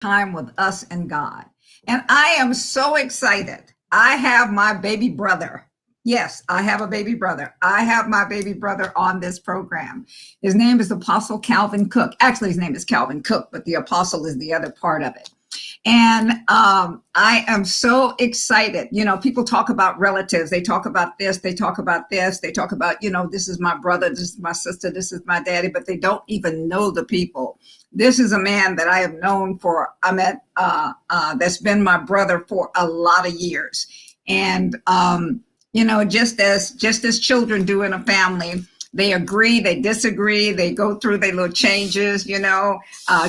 time with us and God. And I am so excited. I have my baby brother. Yes, I have a baby brother. I have my baby brother on this program. His name is Apostle Calvin Cook. Actually, his name is Calvin Cook, but the apostle is the other part of it. And I am so excited. You know, people talk about relatives. They talk about this. They talk about this. They talk about, you know, this is my brother. This is my sister. This is my daddy. But they don't even know the people. This is a man that I have known for, that's been my brother for a lot of years. And, you know, just as children do in a family, they agree, they disagree, they go through their little changes, you know,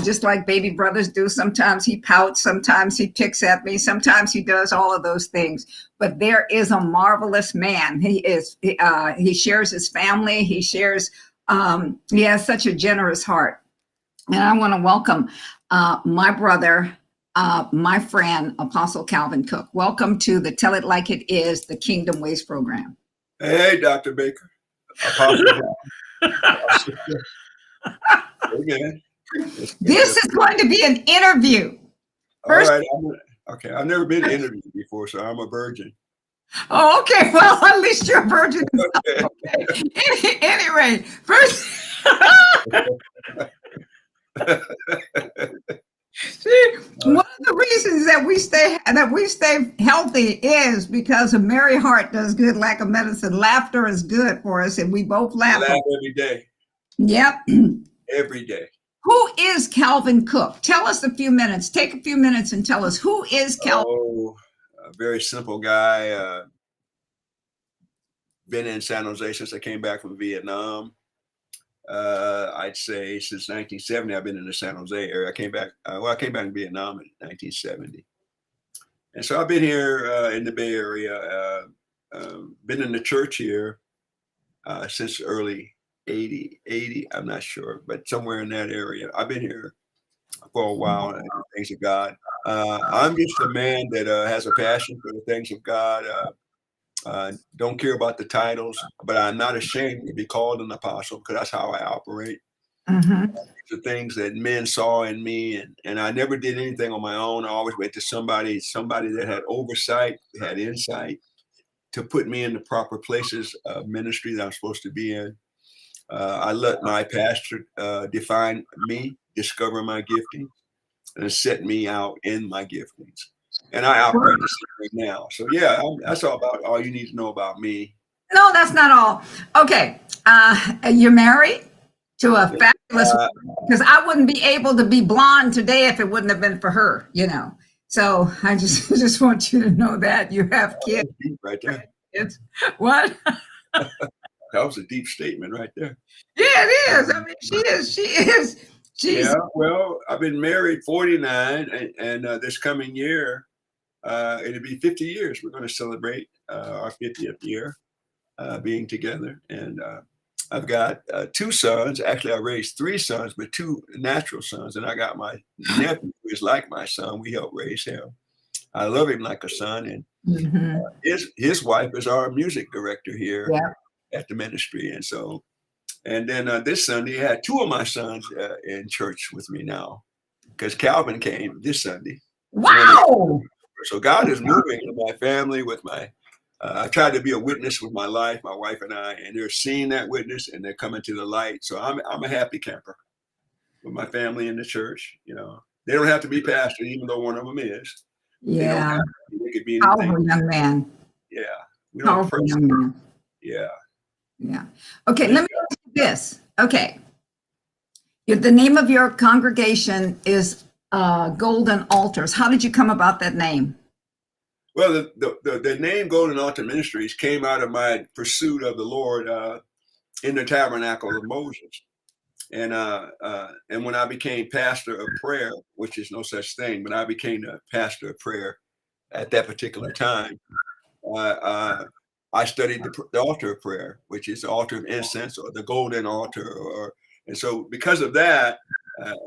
just like baby brothers do. Sometimes he pouts, sometimes he picks at me, sometimes he does all of those things. But there is a marvelous man. He shares his family. He shares, he has such a generous heart. And I want to welcome my brother, my friend, Apostle Calvin Cook. Welcome to the Tell It Like It Is, the Kingdom Ways program. Hey, Dr. Baker. Apostle. Okay. This is going to be an interview. First, all right. Okay. I've never been interviewed before, so I'm a virgin. Oh, okay. Well, at least you're a virgin. Okay. Anyway, first. See, one of the reasons that we stay healthy is because a merry heart does good like a medicine. Laughter is good for us, and we both laugh every day. Yep. Every day. Who is Calvin Cook? Tell us a few minutes. Take a few minutes and tell us who is Calvin. Oh, a very simple guy. Been in San Jose since I came back from Vietnam. I'd say since 1970, I've been in the San Jose area. I came back in Vietnam in 1970. And so I've been here in the Bay Area, been in the church here since early 80, I'm not sure, but somewhere in that area. I've been here for a while, things of God. I'm just a man that has a passion for the things of God. Don't care about the titles, but I'm not ashamed to be called an apostle because that's how I operate. Mm-hmm. The things that men saw in me, and I never did anything on my own. I always went to somebody that had oversight, had insight to put me in the proper places of ministry that I'm supposed to be in. I let my pastor define me, discover my giftings, and set me out in my giftings. And I operate the same right now. So yeah, that's all you need to know about me. No, that's not all. Okay, you're married to a fabulous because I wouldn't be able to be blonde today if it wouldn't have been for her, you know. So I just want you to know that you have kids. Deep right there. It's what? That was a deep statement right there. Yeah, it is. I mean, she is. Yeah. Well, I've been married 49, and this coming year, it'll be 50 years. We're going to celebrate our 50th year being together, and I've got 2 sons. Actually, I raised 3 sons, but 2 natural sons, and I got my nephew who is like my son. We helped raise him. I love him like a son, and his wife is our music director here at the ministry, and so. And then this Sunday, I had 2 of my sons in church with me now, because Calvin came this Sunday. Wow! So God is moving in my family with my. I tried to be a witness with my life, my wife and I, and they're seeing that witness and they're coming to the light. So I'm a happy camper with my family in the church. You know, they don't have to be pastors, even though one of them is. Yeah, they could be anything. Powerful young man. Yeah, we don't powerful young man. Yeah. Yeah. Okay, let me ask you this. Okay. The name of your congregation is Golden Altars. How did you come about that name? Well, the name Golden Altar Ministries came out of my pursuit of the Lord in the Tabernacle of Moses. And when I became pastor of prayer, which is no such thing, but I became a pastor of prayer at that particular time, I studied the altar of prayer, which is the altar of incense or the golden altar. And so because of that,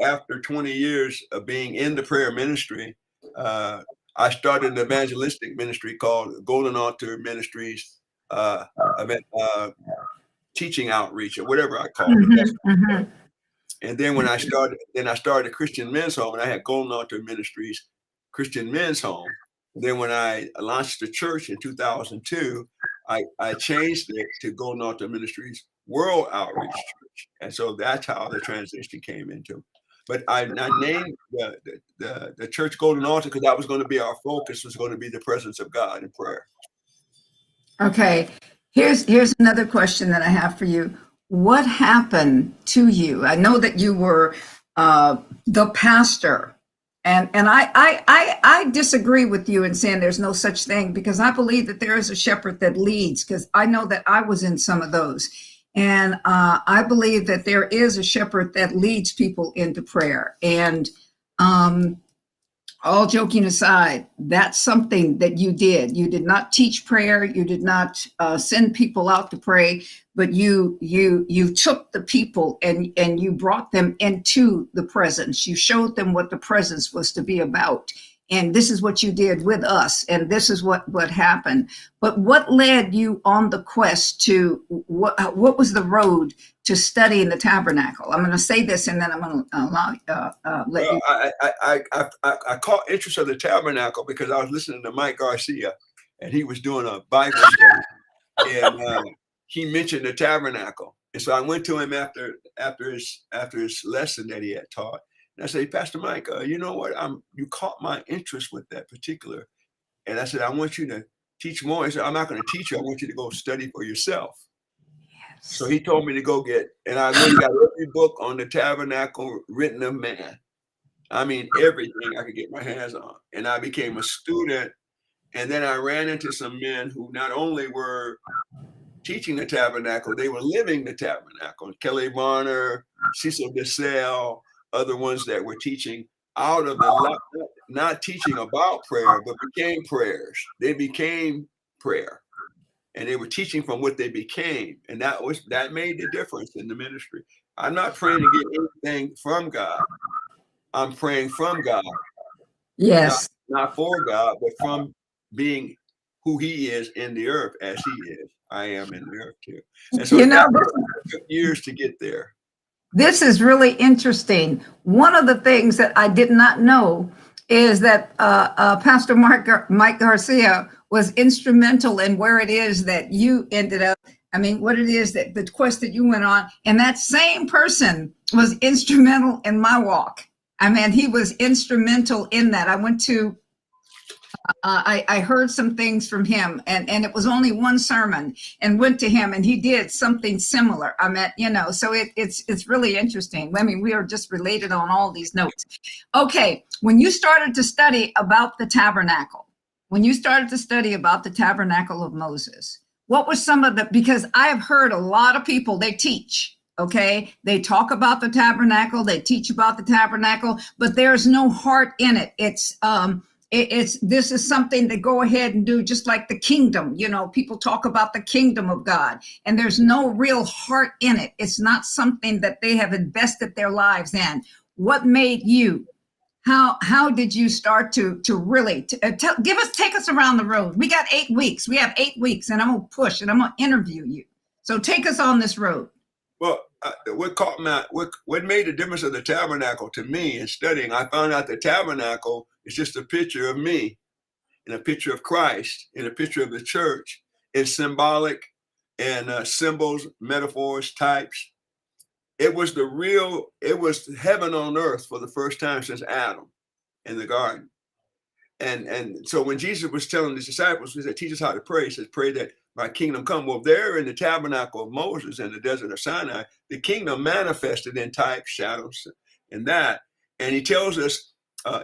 after 20 years of being in the prayer ministry, I started an evangelistic ministry called Golden Altar Ministries, teaching outreach or whatever I call it. And then when I started Christian Men's Home, and I had Golden Altar Ministries Christian Men's Home. And then when I launched the church in 2002, I changed it to Golden Altar Ministries World Outreach Church. And so that's how the transition came into. But I named the church Golden Altar because that was going to be our focus, was going to be the presence of God in prayer. Okay, here's another question that I have for you. What happened to you? I know that you were the pastor, and I disagree with you in saying there's no such thing, because I believe that there is a shepherd that leads, because I know that I was in some of those. And I believe that there is a shepherd that leads people into prayer. And all joking aside, that's something that you did. You did not teach prayer. You did not send people out to pray, but you took the people and you brought them into the presence. You showed them what the presence was to be about. And this is what you did with us, and this is what happened. But what led you on the quest to what was the road to studying the tabernacle? I'm going to say this, and then I'm going to let you. I caught interest of the tabernacle because I was listening to Mike Garcia, and he was doing a Bible study, and he mentioned the tabernacle, and so I went to him after his lesson that he had taught. And I said, Pastor Mike, you know what? You caught my interest with that particular. And I said, I want you to teach more. He said, I'm not going to teach you. I want you to go study for yourself. Yes. So he told me to go and I went and got every book on the tabernacle written of man. I mean, everything I could get my hands on. And I became a student. And then I ran into some men who not only were teaching the tabernacle, they were living the tabernacle. Kelly Varner, Cecil DeSalle, other ones that were teaching out of not teaching about prayer, but became prayers. They became prayer, and they were teaching from what they became. And that made the difference in the ministry. I'm not praying to get anything from God. I'm praying from God. Yes. Not for God, but from being who he is in the earth as he is. I am in the earth too. And so it took years to get there. This is really interesting. One of the things that I did not know is that Pastor Mike Garcia was instrumental in where it is that you ended up. I mean, what it is that the quest that you went on, and that same person was instrumental in my walk. I mean, he was instrumental in that. I went to I heard some things from him, and it was only one sermon, and went to him, and he did something similar. I mean, so it's really interesting. I mean, we are just related on all these notes. Okay, when you started to study about the tabernacle, of Moses, what was some of because I have heard a lot of people, they teach. Okay, they talk about the tabernacle, they teach about the tabernacle, but there's no heart in it. This is something to go ahead and do, just like the kingdom. People talk about the kingdom of God, and there's no real heart in it. It's not something that they have invested their lives in. What made you? How did you start to really take us around the road? We got 8 weeks. We have 8 weeks, and I'm gonna push, and I'm gonna interview you. So take us on this road. Well, what made the difference of the tabernacle to me in studying, I found out the tabernacle is just a picture of me, and a picture of Christ, and a picture of the church. It's symbolic and symbols, metaphors, types. It was heaven on earth for the first time since Adam in the garden. And so when Jesus was telling his disciples, he said, teach us how to pray. He says, pray that my kingdom come. Well, there in the tabernacle of Moses in the desert of Sinai, the kingdom manifested in types, shadows, and that. And he tells us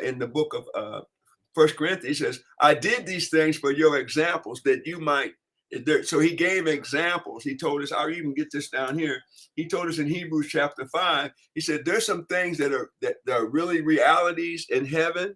in the book of 1 Corinthians, he says, I did these things for your examples that you might. So he gave examples. He told us, I'll even get this down here. He told us in Hebrews chapter 5, he said, there's some things that are really realities in heaven.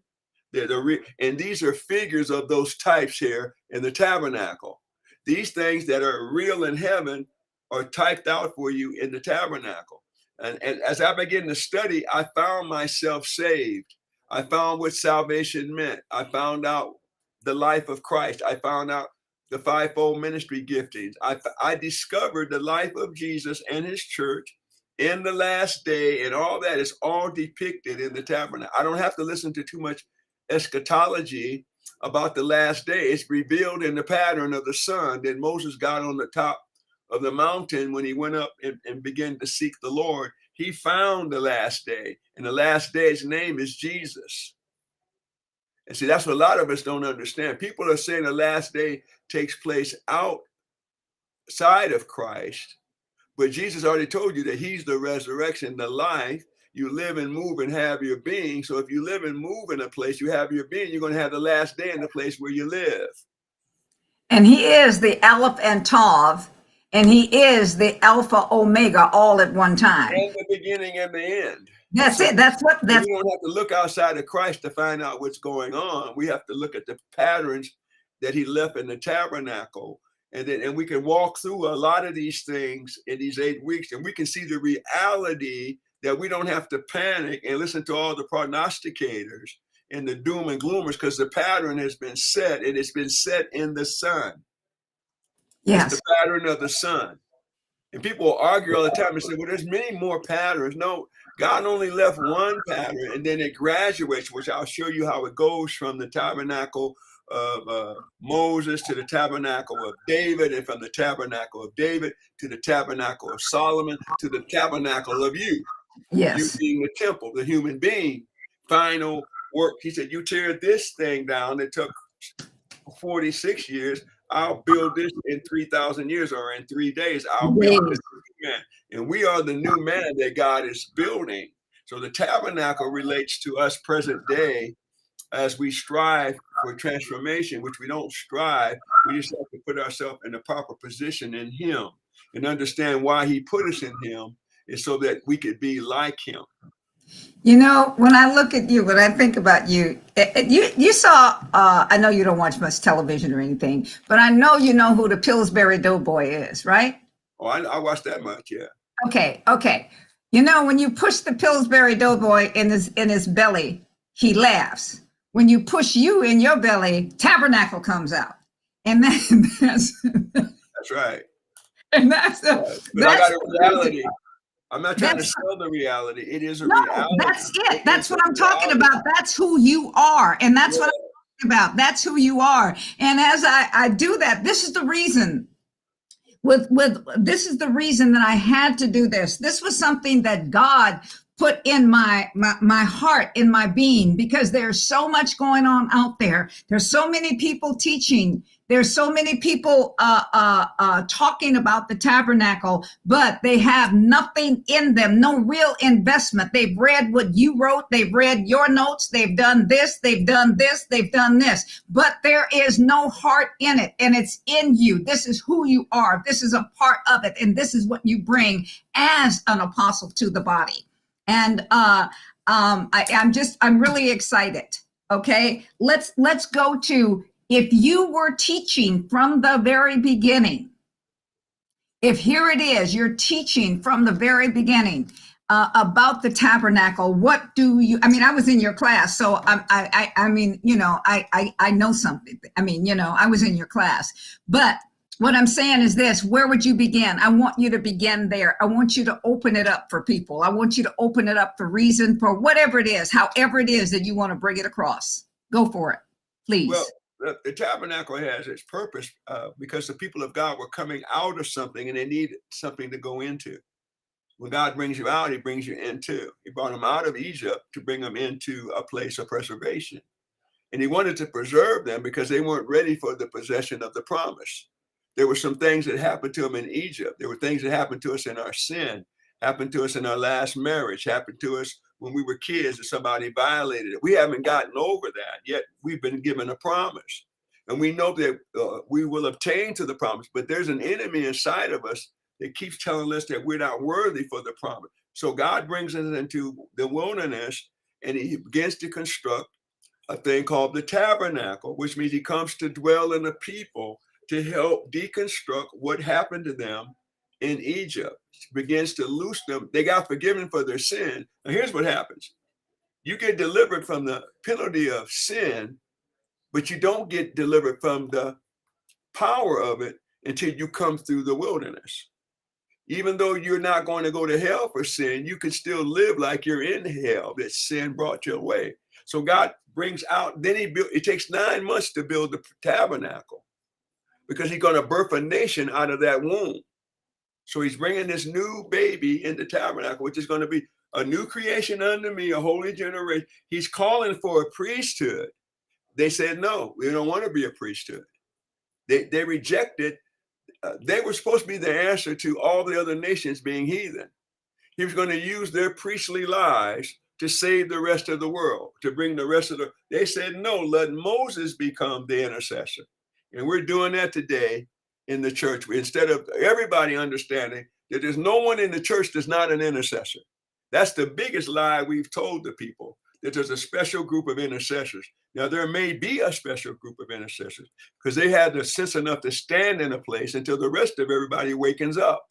And these are figures of those types here in the tabernacle. These things that are real in heaven are typed out for you in the tabernacle. And as I began to study, I found myself saved. I found what salvation meant. I found out the life of Christ. I found out the fivefold ministry giftings. I discovered the life of Jesus and his church in the last day, and all that is all depicted in the tabernacle. I don't have to listen to too much eschatology about the last day. It's revealed in the pattern of the sun that Moses got on the top of the mountain when he went up and began to seek the Lord. He found the last day, and the last day's name is Jesus. And see, that's what a lot of us don't understand. People are saying the last day takes place outside of Christ, but Jesus already told you that he's the resurrection, the life. You live and move and have your being. So if you live and move in a place, you have your being, you're going to have the last day in the place where you live. And he is the Aleph and Tav, and he is the Alpha Omega all at one time. And the beginning and the end. That's it. That's what. We don't have to look outside of Christ to find out what's going on. We have to look at the patterns that he left in the tabernacle. And we can walk through a lot of these things in these 8 weeks, and we can see the reality that we don't have to panic and listen to all the prognosticators and the doom and gloomers, because the pattern has been set, and it's been set in the sun. Yes. It's the pattern of the sun. And people will argue all the time and say, well, there's many more patterns. No, God only left one pattern, and then it graduates, which I'll show you how it goes from the tabernacle of Moses to the tabernacle of David, and from the tabernacle of David to the tabernacle of Solomon to the tabernacle of you. Yes. You being the temple, the human being. Final work. He said, you tear this thing down. It took 46 years. I'll build this in 3,000 years, or in 3 days. I'll build this new man. And we are the new man that God is building. So the tabernacle relates to us present day as we strive for transformation, which we don't strive. We just have to put ourselves in a proper position in him and understand why he put us in him, is so that we could be like him. You know, when I look at you, when I think about you, you saw, I know you don't watch much television or anything, but I know you know who the Pillsbury Doughboy is, right? Oh, I watched that much, yeah. Okay. You know, when you push the Pillsbury Doughboy in his belly, he laughs. When you push you in your belly, Tabernacle comes out. And that's right. And that's but I got a reality. I'm not trying to sell the reality. It is a reality. That's it. That's what I'm talking about. That's who you are. And that's what I'm talking about. That's who you are. And as I do that, this is the reason. This is the reason that I had to do this. This was something that God put in my heart, in my being, because there's so much going on out there. There's so many people teaching. There's so many people talking about the tabernacle, but they have nothing in them, no real investment. They've read what you wrote. They've read your notes. They've done this. They've done this. They've done this. But there is no heart in it, and it's in you. This is who you are. This is a part of it, and this is what you bring as an apostle to the body. And I'm really excited. Okay, let's go to, if you were teaching from the very beginning, if here it is, you're teaching from the very beginning about the tabernacle, what do you, I mean, I was in your class, so I mean, you know, I know something. I mean, you know, I was in your class, but what I'm saying is this: where would you begin? I want you to begin there. I want you to open it up for people. I want you to open it up for reason, for whatever it is, however it is that you want to bring it across. Go for it, please. Well, the tabernacle has its purpose because the people of God were coming out of something, and they needed something to go into. When God brings you out, he brings you into. He brought them out of Egypt to bring them into a place of preservation. And he wanted to preserve them because they weren't ready for the possession of the promise. There were some things that happened to them in Egypt. There were things that happened to us in our sin, happened to us in our last marriage, happened to us when we were kids and somebody violated it. We haven't gotten over that, yet we've been given a promise. And we know that we will obtain to the promise, but there's an enemy inside of us that keeps telling us that we're not worthy for the promise. So God brings us into the wilderness, and he begins to construct a thing called the tabernacle, which means he comes to dwell in the people to help deconstruct what happened to them in Egypt. Begins to loose them. They got forgiven for their sin. Now here's what happens. You get delivered from the penalty of sin, but you don't get delivered from the power of it until you come through the wilderness. Even though you're not going to go to hell for sin, you can still live like you're in hell, that sin brought you away. So God brings out, then it takes 9 months to build the tabernacle because he's going to birth a nation out of that womb. So he's bringing this new baby in the tabernacle, which is going to be a new creation unto me, a holy generation. He's calling for a priesthood. They said, no, we don't want to be a priesthood. They rejected. They were supposed to be the answer to all the other nations being heathen. He was going to use their priestly lives to save the rest of the world, to bring the rest of the. They said, no, let Moses become the intercessor. And we're doing that today in the church. Instead of everybody understanding that there's no one in the church that's not an intercessor. That's the biggest lie we've told the people, that there's a special group of intercessors. Now, there may be a special group of intercessors because they had the sense enough to stand in a place until the rest of everybody wakens up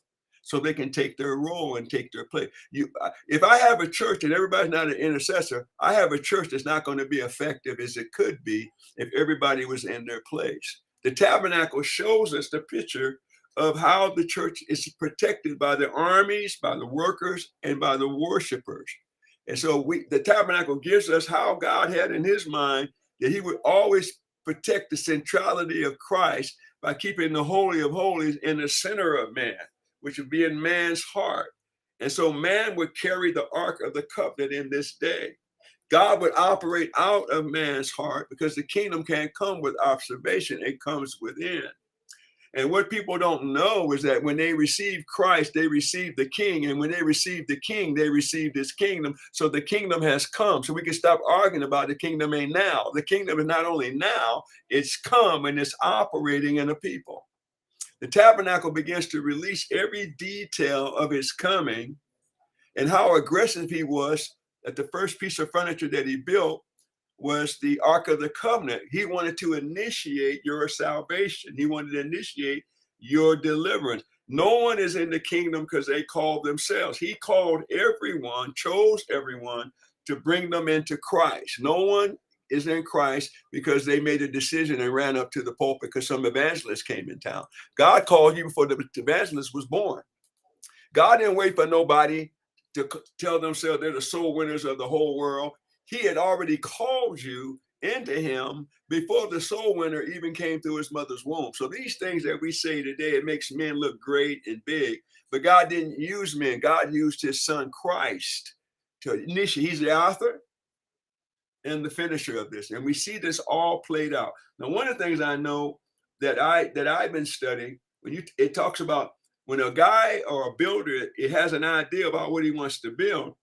so they can take their role and take their place. If I have a church and everybody's not an intercessor, I have a church that's not going to be effective as it could be if everybody was in their place. The tabernacle shows us the picture of how the church is protected by the armies, by the workers, and by the worshipers. And so the tabernacle gives us how God had in his mind that he would always protect the centrality of Christ by keeping the Holy of Holies in the center of man, which would be in man's heart. And so man would carry the Ark of the Covenant in this day. God would operate out of man's heart because the kingdom can't come with observation, it comes within. And what people don't know is that when they receive Christ, they receive the king. And when they receive the king, they receive his kingdom. So the kingdom has come. So we can stop arguing about the kingdom ain't now. The kingdom is not only now, it's come and it's operating in the people. The tabernacle begins to release every detail of his coming and how aggressive he was that the first piece of furniture that he built was the Ark of the Covenant. He wanted to initiate your salvation. He wanted to initiate your deliverance. No one is in the kingdom because they called themselves. He called everyone, chose everyone to bring them into Christ. No one is in Christ because they made a decision and ran up to the pulpit because some evangelist came in town. God called you before the evangelist was born. God didn't wait for nobody to tell themselves they're the soul winners of the whole world. He had already called you into him before the soul winner even came through his mother's womb. So these things that we say today, it makes men look great and big, but God didn't use men. God used his son Christ to initiate. He's the author and the finisher of this. And we see this all played out. Now, one of the things I know that I've been studying, it talks about when a guy or a builder, it has an idea about what he wants to build,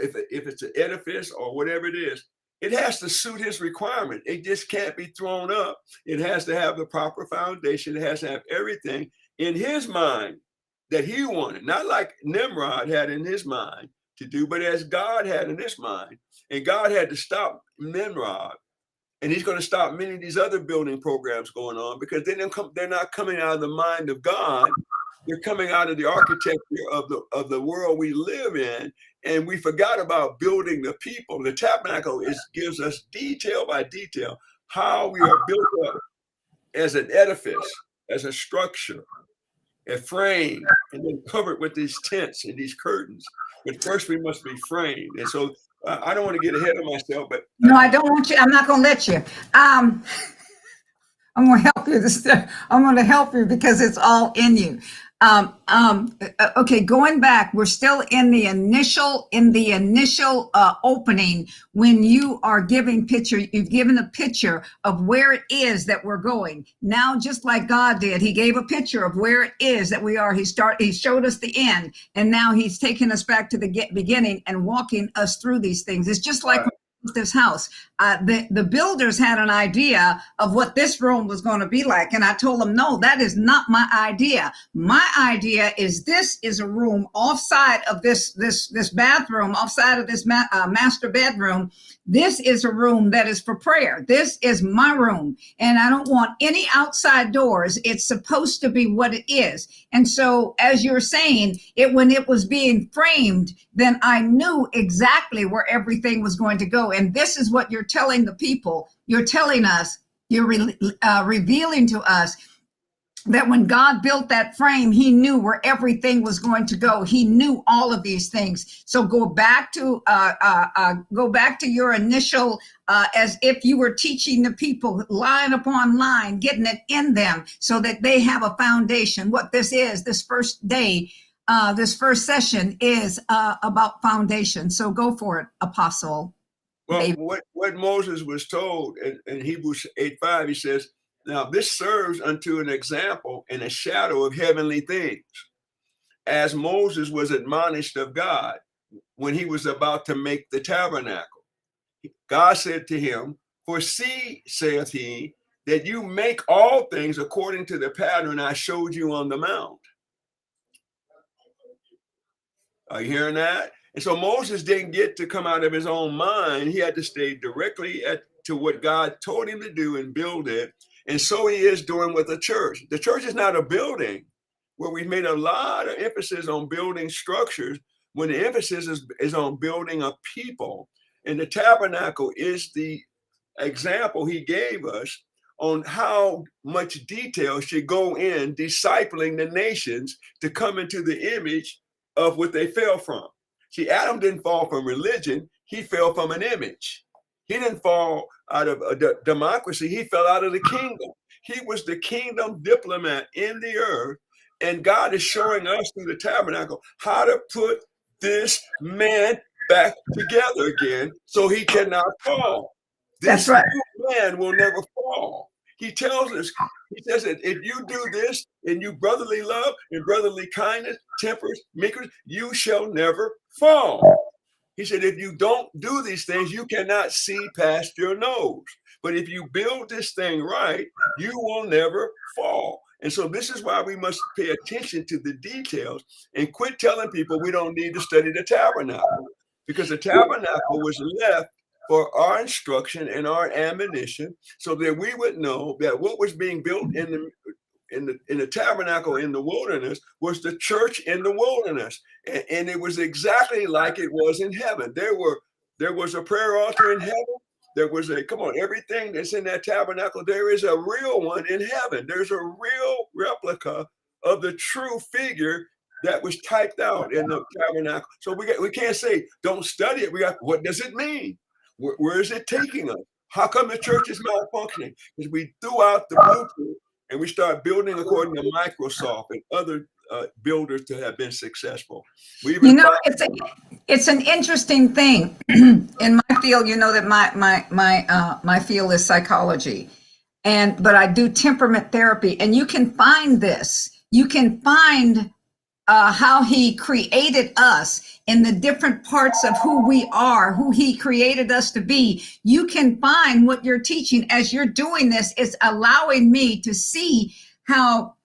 if it's an edifice or whatever it is, it has to suit his requirement. It just can't be thrown up. It has to have the proper foundation. It has to have everything in his mind that he wanted, not like Nimrod had in his mind to do, but as God had in his mind. And God had to stop Nimrod. And he's going to stop many of these other building programs going on because they're not coming out of the mind of God. They're coming out of the architecture of the world we live in. And we forgot about building the people. The tabernacle gives us detail by detail how we are built up as an edifice, as a structure, a frame, and then covered with these tents and these curtains. But first we must be framed. And so I don't want to get ahead of myself, but no, I don't want you. I'm not going to let you. I'm going to help you. I'm going to help you because it's all in you. Okay, going back, we're still in the initial opening when you are giving picture. You've given a picture of where it is that we're going. Now, just like God did, he gave a picture of where it is that we are. He showed us the end, and now he's taking us back to the beginning and walking us through these things. It's just like this house. The builders had an idea of what this room was going to be like. And I told them, no, that is not my idea. My idea is this is a room offside of this bathroom, offside of this master bedroom. This is a room that is for prayer. This is my room. And I don't want any outside doors. It's supposed to be what it is. And so, as you're saying, when it was being framed, then I knew exactly where everything was going to go. And this is what you're telling the people. You're telling us, you're revealing to us that when God built that frame, he knew where everything was going to go. He knew all of these things. So go back to your initial, as if you were teaching the people line upon line, getting it in them so that they have a foundation. What this is, this first day, this first session is about foundation. So go for it, Apostle. Well, what Moses was told in Hebrews 8:5, he says, now this serves unto an example and a shadow of heavenly things, as Moses was admonished of God when he was about to make the tabernacle. God said to him, for see, saith he, that you make all things according to the pattern I showed you on the mount. Are you hearing that? And so Moses didn't get to come out of his own mind. He had to stay directly to what God told him to do and build it. And so he is doing with the church. The church is not a building where we've made a lot of emphasis on building structures when the emphasis is on building a people. And the tabernacle is the example he gave us on how much detail should go in discipling the nations to come into the image of what they fell from. See, Adam didn't fall from religion. He fell from an image. He didn't fall out of a democracy. He fell out of the kingdom. He was the kingdom diplomat in the earth. And God is showing us through the tabernacle how to put this man back together again so he cannot fall. That's This right. man will never fall. He tells us, he says that if you do this and you brotherly love and brotherly kindness, temperance, meekness, you shall never fall. He said, if you don't do these things, you cannot see past your nose. But if you build this thing right, you will never fall. And so this is why we must pay attention to the details and quit telling people we don't need to study the tabernacle, because the tabernacle was left for our instruction and our admonition, so that we would know that what was being built in the tabernacle in the wilderness was the church in the wilderness, and it was exactly like it was in heaven. There was a prayer altar in heaven. There was everything that's in that tabernacle. There is a real one in heaven. There's a real replica of the true figure that was typed out in the tabernacle. So we can't say don't study it. What does it mean? Where is it taking us? How come the church is malfunctioning? Because we threw out the blueprint and we start building according to Microsoft and other builders to have been successful. It's an interesting thing in my field. You know that my field is psychology, but I do temperament therapy, and you can find this. You can find how he created us in the different parts of who we are, who he created us to be. You can find what you're teaching as you're doing this. It's allowing me to see how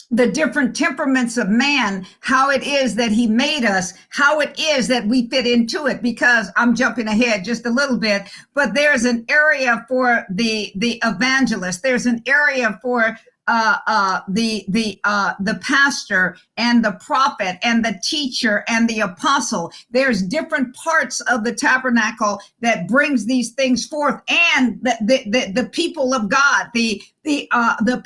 the different temperaments of man, how it is that he made us, how it is that we fit into it. Because I'm jumping ahead just a little bit, but there's an area for the evangelist. There's an area for the pastor and the prophet and the teacher and the apostle. There's different parts of the tabernacle that brings these things forth, and the people of God, the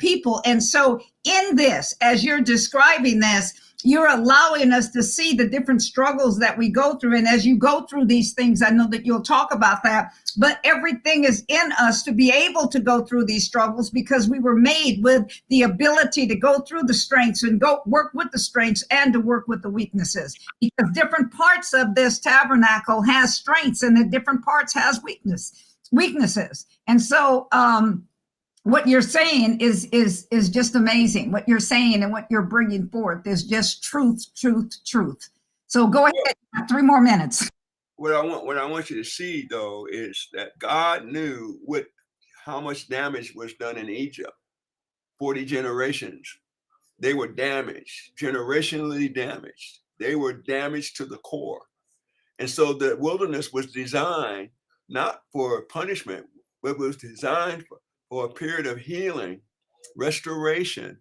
people. And so in this, as you're describing this, you're allowing us to see the different struggles that we go through. And as you go through these things, I know that you'll talk about that, but everything is in us to be able to go through these struggles, because we were made with the ability to go through the strengths and go work with the strengths and to work with the weaknesses, because different parts of this tabernacle has strengths and the different parts has weaknesses. And so, what you're saying is just amazing. What you're saying and what you're bringing forth is just truth. So go ahead, 3 more minutes. What I want you to see, though, is that God knew how much damage was done in Egypt. 40 generations. They were damaged, generationally damaged. They were damaged to the core. And so the wilderness was designed not for punishment, but was designed for a period of healing, restoration,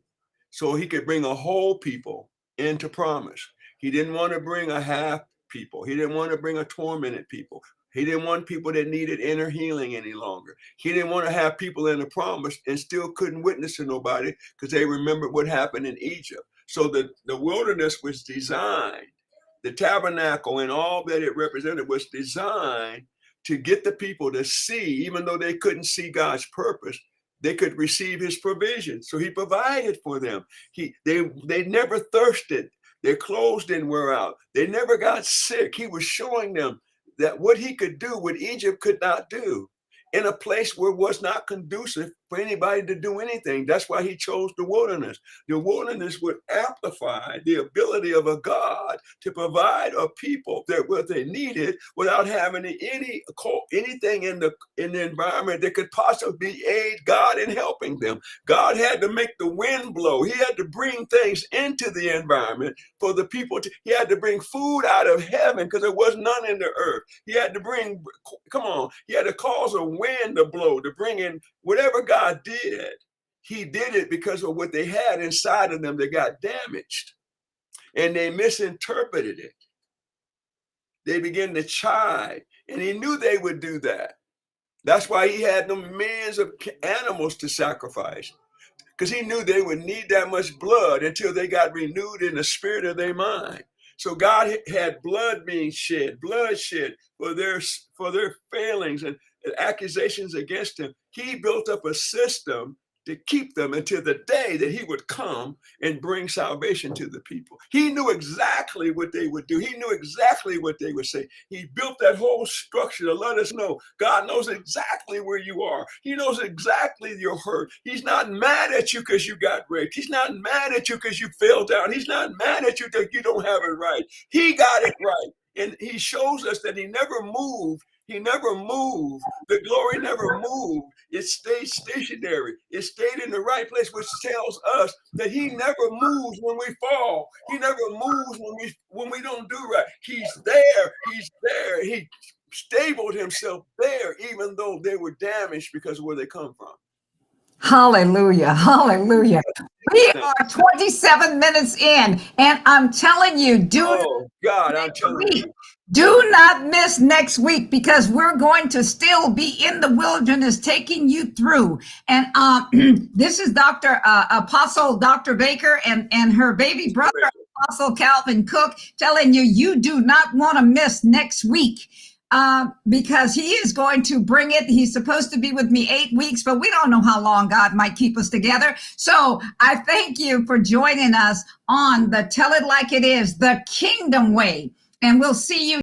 so he could bring a whole people into promise. He didn't want to bring a half people. He didn't want to bring a tormented people. He didn't want people that needed inner healing any longer. He didn't want to have people in the promise and still couldn't witness to nobody because they remembered what happened in Egypt. So the wilderness was designed, the tabernacle and all that it represented was designed to get the people to see, even though they couldn't see God's purpose, they could receive his provision. So he provided for them. They never thirsted. Their clothes didn't wear out. They never got sick. He was showing them that what he could do, what Egypt could not do, in a place where it was not conducive for anybody to do anything. That's why he chose the wilderness. The wilderness would amplify the ability of a God to provide a people that what they needed without having anything in the environment that could possibly aid God in helping them. God had to make the wind blow. He had to bring things into the environment for the people he had to bring food out of heaven because there was none in the earth. He had to he had to cause a wind to blow to bring in whatever God did. He did it because of what they had inside of them that got damaged, and they misinterpreted it. They began to chide, and he knew they would do that. That's why he had them millions of animals to sacrifice, because he knew they would need that much blood until they got renewed in the spirit of their mind. So God had blood shed for their failings and accusations against him. He built up a system to keep them until the day that he would come and bring salvation to the people. He knew exactly what they would do. He knew exactly what they would say. He built that whole structure to let us know God knows exactly where you are. He knows exactly your hurt. He's not mad at you because you got raped. He's not mad at you because you fell down. He's not mad at you that you don't have it right. He got it right. And he shows us that he never moved. He never moved. The glory never moved. It stayed stationary. It stayed in the right place, which tells us that he never moves when we fall. He never moves when we don't do right. He's there. He's there. He stabled himself there, even though they were damaged because of where they come from. Hallelujah. Hallelujah. We are 27 minutes in, and I'm telling you, I'm telling you. Do not miss next week, because we're going to still be in the wilderness taking you through. And this is Apostle Dr. Baker and her baby brother, Apostle Calvin Cook, telling you, you do not want to miss next week. Because he is going to bring it. He's supposed to be with me 8 weeks, but we don't know how long God might keep us together. So I thank you for joining us on the Tell It Like It Is, the Kingdom Way. And we'll see you